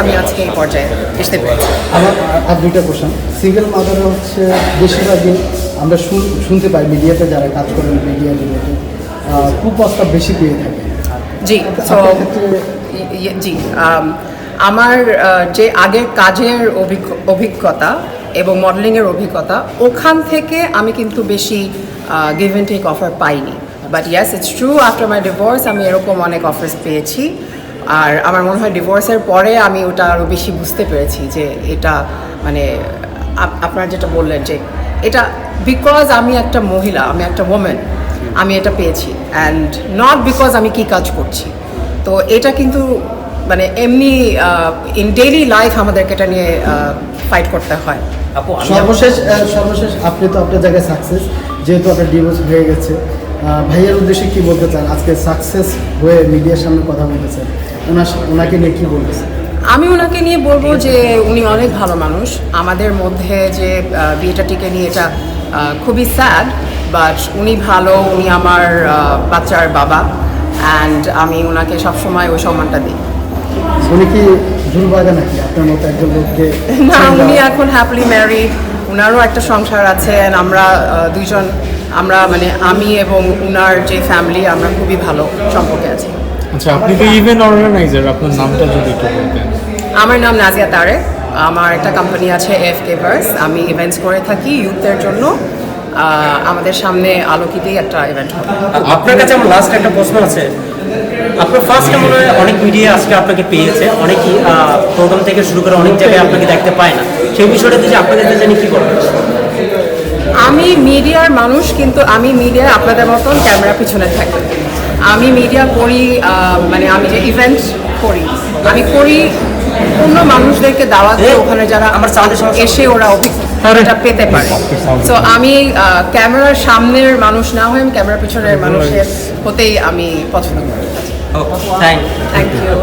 আমি আজকে এই পর্যায়ে আসতে পেরেছি। আমার আর দুইটা কোশ্চেন। সিঙ্গেল মাদার হচ্ছে বেশিরভাগই আমরা শুনতে পাই মিডিয়াতে যারা কাজ করেন মিডিয়া রিলেটেড কুপ্রস্তাব বেশি পেয়ে থাকে। জি, তো আপনার ক্ষেত্রে জি আমার যে আগের কাজের অভিজ্ঞতা এবং মডেলিংয়ের অভিজ্ঞতা, ওখান থেকে আমি কিন্তু বেশি গিভ অ্যান্ড টেক অফার পাইনি। But yes, it's true, after my divorce আমি এরকম অনেক অফার্স পেয়েছি। আর আমার মনে হয় ডিভোর্সের পরে আমি ওটা আরও বেশি বুঝতে পেরেছি যে এটা মানে আপনারা যেটা বললেন যে এটা বিকজ আমি একটা মহিলা, আমি একটা ওমেন, আমি এটা পেয়েছি অ্যান্ড নট বিকজ আমি কি কাজ করছি। তো এটা কিন্তু মানে এমনি ইন ডেইলি লাইফ আমাদেরকে এটা নিয়ে ফাইট করতে হয়। সর্বশেষ আপনি তো আপনার জায়গায় সাকসেস, যেহেতু আপনার ডিভোর্স হয়ে গেছে, ভাইয়ের উদ্দেশ্যে কি বলতে চান? আজকে সাকসেস হয়ে মিডিয়ার সামনে কথা বলতেছেন, ওনাকে নিয়ে কি বলতেছেন? আমি ওনাকে নিয়ে বলবো যে উনি অনেক ভালো মানুষ। আমাদের মধ্যে যে বিয়েটা টিকে নিয়ে এটা খুবই স্যাড, বাট উনি ভালো, উনি আমার বাচ্চার বাবা অ্যান্ড আমি ওনাকে সবসময় ওই সম্মানটা দিই। উনি কি দুর্ভাগা নাকি আপনার মতো একজন লোককে? না, উনি এখন হ্যাপিলি ম্যারিড, ওনারও একটা সংসার আছে অ্যান্ড আমরা দুইজন, আমরা মানে আমি এবং উনার যে ফ্যামিলি, আমরা খুবই ভালো সম্পর্কে আছি। আচ্ছা, আপনি তো ইভেন্ট অর্গানাইজার, আপনার নামটা যদি একটু বলতেন। আমার নাম নাজিয়া তারেক, আমার একটা কোম্পানি আছে AFK ভার্স, আমি ইভেন্টস করে থাকি ইউথদের জন্য। আমাদের সামনে আলোকিতেই একটা ইভেন্ট হবে। আপনার কাছে আমার লাস্ট একটা প্রশ্ন আছে। আপনার ফার্স্টে মনে হয় অনেক মিডিয়া আজকে আপনাকে পেয়েছে, অনেকই প্রোগ্রাম থেকে শুরু করে অনেক জায়গায় আপনাকে দেখতে পায় না, সেই বিষয়টা যে আপনাদের জানি কি করবেন? আমি মিডিয়ার মানুষ, কিন্তু আমি মিডিয়া আপনাদের মতন ক্যামেরা পিছনে থাকি। আমি মিডিয়া করি, মানে আমি যে ইভেন্ট করি, আমি করি অন্য মানুষদেরকে দাওয়াত দিয়ে ওখানে যারা আমার এসে ওরা অভিজ্ঞতা পেতে পারে। সো আমি ক্যামেরার সামনের মানুষ না হয়ে আমি ক্যামেরার পিছনের মানুষের হতেই আমি পছন্দ করি। Thank thank you.